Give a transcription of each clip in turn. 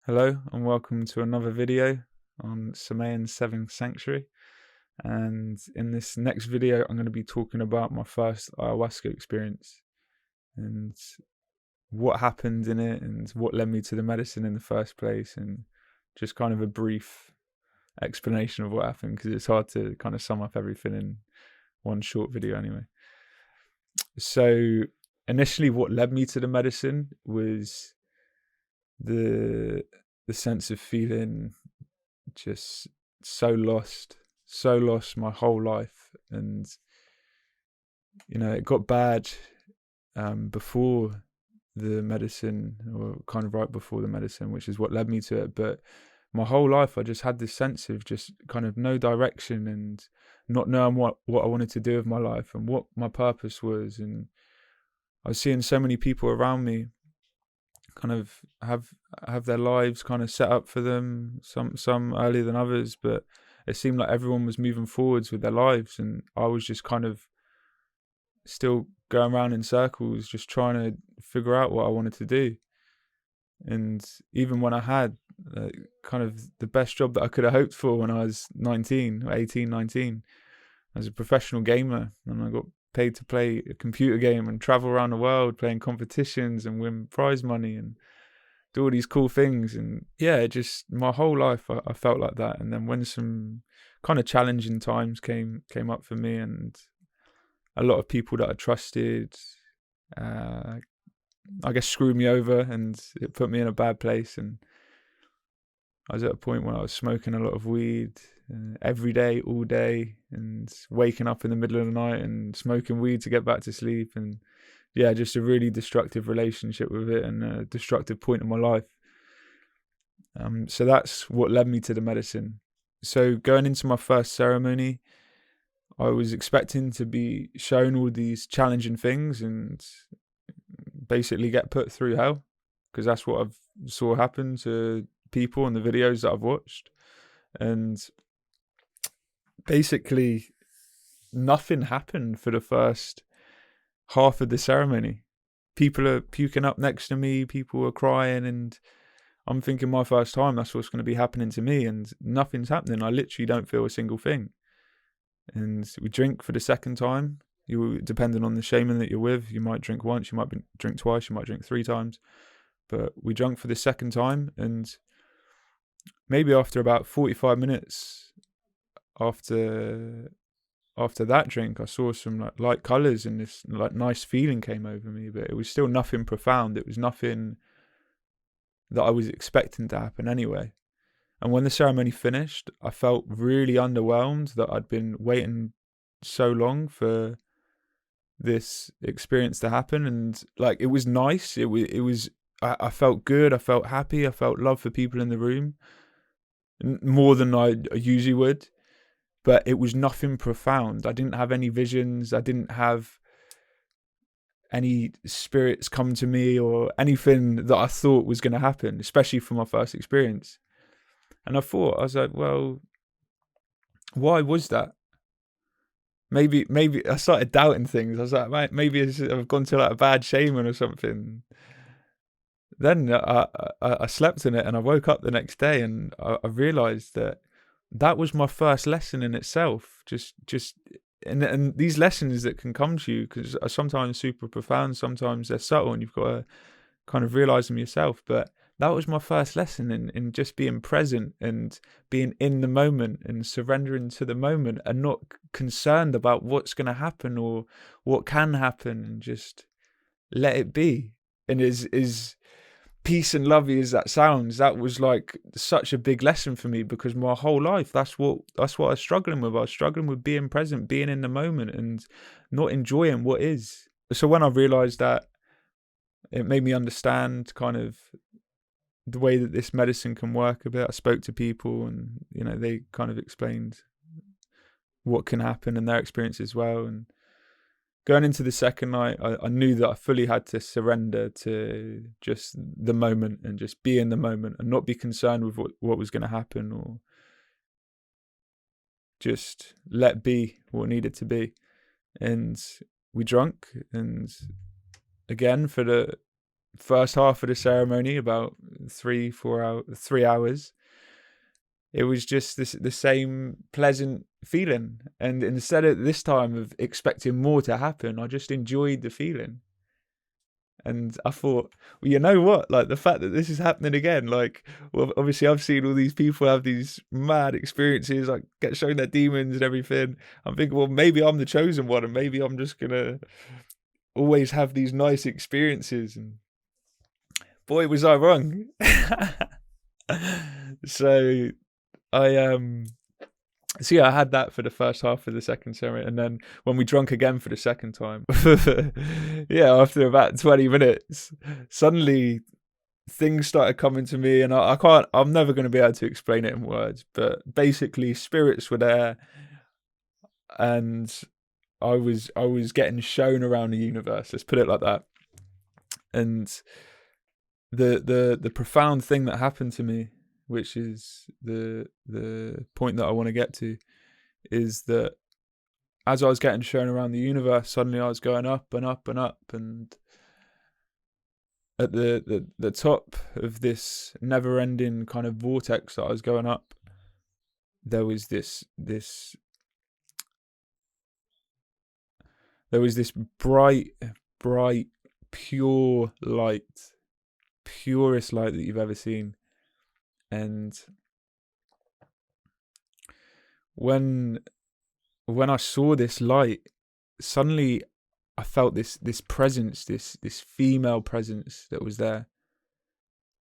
Hello and welcome to another video on Samoan's Seventh Sanctuary. And in this next video, I'm going to be talking about my first ayahuasca experience and what happened in it and what led me to the medicine in the first place, and just kind of a brief explanation of what happened because it's hard to kind of sum up everything in one short video anyway. So initially what led me to the medicine was the sense of feeling just so lost my whole life. And it got bad before the medicine, or kind of right before the medicine, which is what led me to it. But my whole life I just had this sense of just kind of no direction and not knowing what I wanted to do with my life and what my purpose was. And I was seeing so many people around me kind of have their lives kind of set up for them, some earlier than others, but it seemed like everyone was moving forwards with their lives, and I was just kind of still going around in circles just trying to figure out what I wanted to do. And even when I had kind of the best job that I could have hoped for when I was 18, 19, as a professional gamer, and I got paid to play a computer game and travel around the world playing competitions and win prize money and do all these cool things. And yeah, just my whole life I felt like that. And then when some kind of challenging times came up for me, and a lot of people that I trusted I guess screwed me over, and it put me in a bad place. And I was at a point where I was smoking a lot of weed every day, all day, and waking up in the middle of the night and smoking weed to get back to sleep. And yeah, just a really destructive relationship with it, and a destructive point in my life. So that's what led me to the medicine. So going into my first ceremony, I was expecting to be shown all these challenging things and basically get put through hell, because that's what I've saw happen to people in the videos that I've watched. And basically nothing happened for the first half of the ceremony. People are puking up next to me, people are crying, and I'm thinking my first time, that's what's going to be happening to me, and nothing's happening. I literally don't feel a single thing. And we drink for the second time. Depending on the shaman that you're with, you might drink once, you might drink twice, you might drink 3 times. But we drank for the second time, and maybe after about 45 minutes after that drink, I saw some like light colours, and this like nice feeling came over me, but it was still nothing profound. It was nothing that I was expecting to happen anyway. And when the ceremony finished, I felt really underwhelmed that I'd been waiting so long for this experience to happen. And like, it was nice. It was I felt good. I felt happy. I felt love for people in the room more than I usually would. But it was nothing profound. I didn't have any visions. I didn't have any spirits come to me or anything that I thought was going to happen, especially for my first experience. And I was like, well, why was that? Maybe I started doubting things. I was like, maybe I've gone to like a bad shaman or something. Then I slept in it, and I woke up the next day, and I realized that was my first lesson in itself. And these lessons that can come to you, because are sometimes super profound, sometimes they're subtle, and you've got to kind of realize them yourself. But that was my first lesson in just being present and being in the moment and surrendering to the moment, and not concerned about what's going to happen or what can happen, and just let it be. And is peace and lovey as that sounds, that was like such a big lesson for me, because my whole life that's what I was struggling with. I was struggling with being present, being in the moment, and not enjoying what is. So when I realized that, it made me understand kind of the way that this medicine can work a bit. I spoke to people, and they kind of explained what can happen and their experience as well. And going into the second night, I knew that I fully had to surrender to just the moment and just be in the moment and not be concerned with what was going to happen, or just let be what needed to be. And we drank, and again, for the first half of the ceremony, about 3 hours, it was just the same pleasant feeling. And instead of this time of expecting more to happen, I just enjoyed the feeling. And I thought, well, you know what? Like, the fact that this is happening again, like, well, obviously I've seen all these people have these mad experiences, like get shown their demons and everything. I'm thinking, well, maybe I'm the chosen one, and maybe I'm just gonna always have these nice experiences. And boy, was I wrong. So I so yeah, I had that for the first half of the second ceremony, and then when we drunk again for the second time, yeah, after about 20 minutes, suddenly things started coming to me, and I'm never going to be able to explain it in words, but basically spirits were there, and I was getting shown around the universe. Let's put it like that. And the profound thing that happened to me, which is the point that I want to get to, is that as I was getting shown around the universe, suddenly I was going up and up and up, and at the top of this never-ending kind of vortex that I was going up, there was this bright, pure light, purest light that you've ever seen. And when I saw this light, suddenly I felt this presence, this female presence that was there.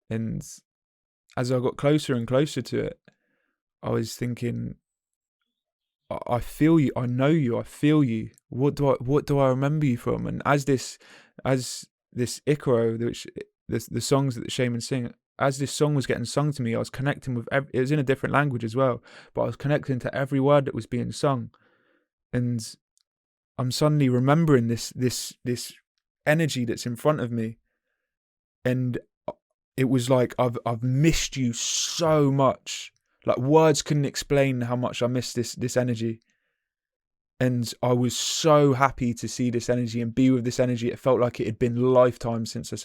And as I got closer and closer to it, I was thinking, I feel you, I know you, I feel you. What do I remember you from? And as this Icaro, which the songs that the shamans sing, as this song was getting sung to me, I was connecting with it was in a different language as well, but I was connecting to every word that was being sung. And I'm suddenly remembering this energy that's in front of me. And it was like, I've missed you so much. Like, words couldn't explain how much I missed this energy. And I was so happy to see this energy and be with this energy. It felt like it had been lifetimes since I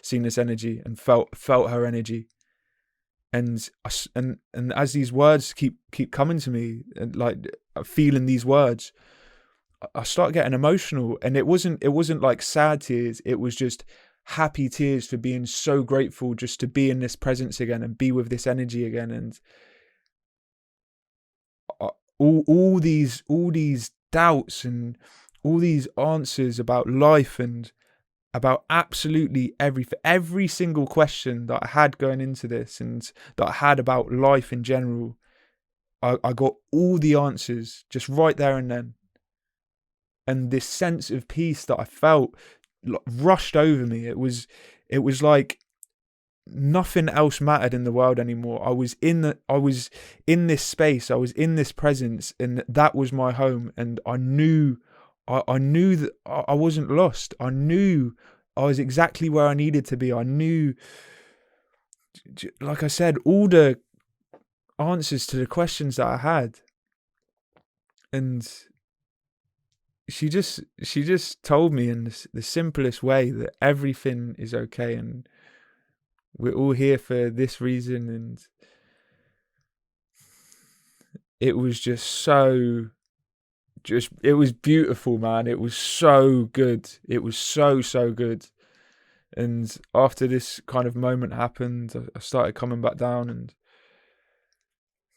seen this energy and felt her energy. And as these words keep coming to me, and like feeling these words, I start getting emotional. And it wasn't like sad tears. It was just happy tears for being so grateful just to be in this presence again and be with this energy again. And all these doubts and all these answers about life and about absolutely every single question that I had going into this and that I had about life in general, I got all the answers just right there and then. And this sense of peace that I felt rushed over me. It was like nothing else mattered in the world anymore. I was in this space, I was in this presence, and that was my home. And I knew that I wasn't lost. I knew I was exactly where I needed to be. I knew, like I said, all the answers to the questions that I had. And she just told me in the simplest way that everything is okay and we're all here for this reason. And it was it was beautiful, man. It was so good. It was so good. And after this kind of moment happened, I started coming back down and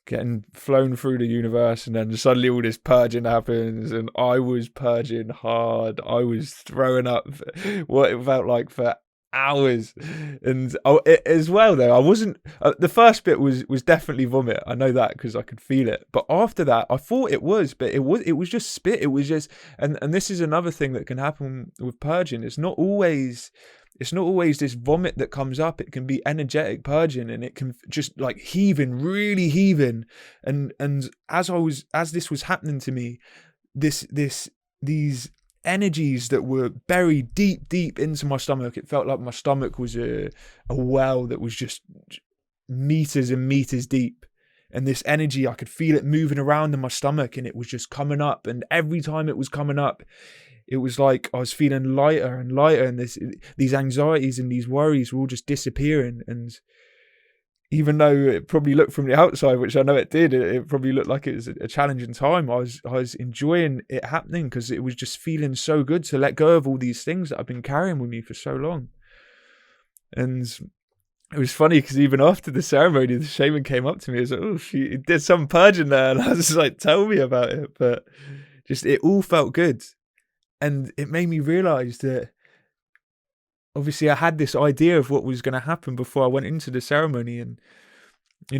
getting flown through the universe, and then suddenly all this purging happens, and I was purging hard. I was throwing up what it felt like for hours. And as well though, I wasn't the first bit was definitely vomit. I know that because I could feel it. But after that, I thought it was just spit. It was just, and this is another thing that can happen with purging. It's not always this vomit that comes up. It can be energetic purging, and it can just like really heaving. And as this was happening to me, these energies that were buried deep into my stomach. It felt like my stomach was a well that was just meters and meters deep. And this energy, I could feel it moving around in my stomach, and it was just coming up. And every time it was coming up, it was like I was feeling lighter and lighter, and these anxieties and these worries were all just disappearing. And even though it probably looked from the outside, which I know it did, it probably looked like it was a challenging time, I was enjoying it happening, because it was just feeling so good to let go of all these things that I've been carrying with me for so long. And it was funny because even after the ceremony, the shaman came up to me and was like, "Oh, she did some purging there," and I was just like, "Tell me about it." But just, it all felt good, and it made me realize that obviously I had this idea of what was going to happen before I went into the ceremony, and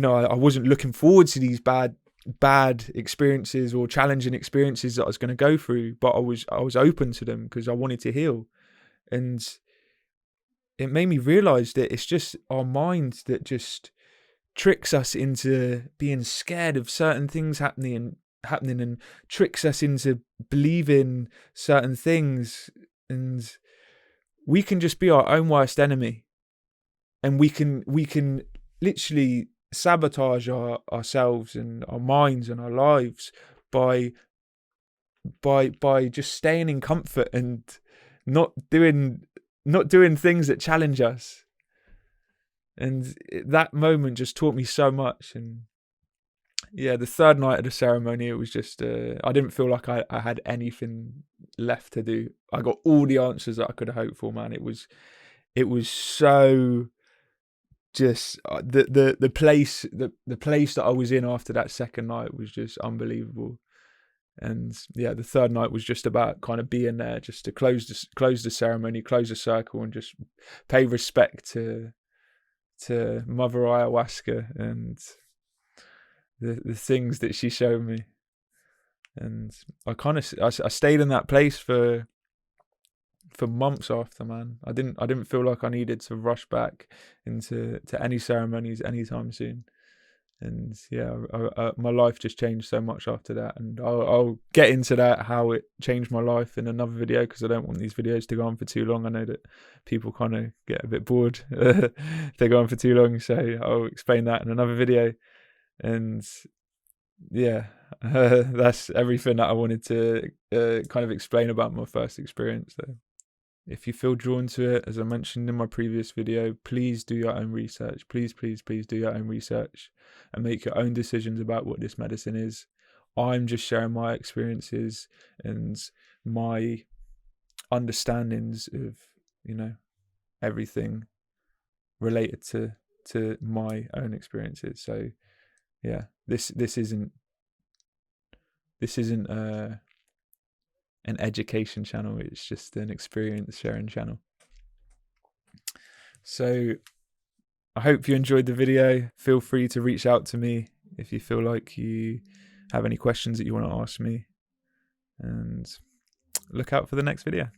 I wasn't looking forward to these bad experiences or challenging experiences that I was going to go through, but I was open to them because I wanted to heal. And it made me realize that it's just our mind that just tricks us into being scared of certain things happening, and tricks us into believing certain things. And we can just be our own worst enemy, and we can literally sabotage ourselves and our minds and our lives by just staying in comfort and not doing things that challenge us. And that moment just taught me so much. And yeah, the third night of the ceremony, it was just I didn't feel like I had anything left to do. I got all the answers that I could have hoped for, man. It was so just the place that I was in after that second night was just unbelievable. And yeah, the third night was just about kind of being there, just to close the ceremony, close the circle, and just pay respect to Mother Ayahuasca and the things that she showed me. And I stayed in that place for months after, man. I didn't feel like I needed to rush back into any ceremonies anytime soon. And yeah, my life just changed so much after that. And I'll get into that, how it changed my life, in another video, because I don't want these videos to go on for too long. I know that people kind of get a bit bored if they go on for too long, so I'll explain that in another video. And yeah, that's everything that I wanted to kind of explain about my first experience though. If you feel drawn to it, as I mentioned in my previous video, please do your own research. Please do your own research and make your own decisions about what this medicine is. I'm just sharing my experiences and my understandings of, everything related to my own experiences. So yeah, this isn't an education channel, it's just an experience sharing channel. So I hope you enjoyed the video. Feel free to reach out to me if you feel like you have any questions that you want to ask me, and look out for the next video.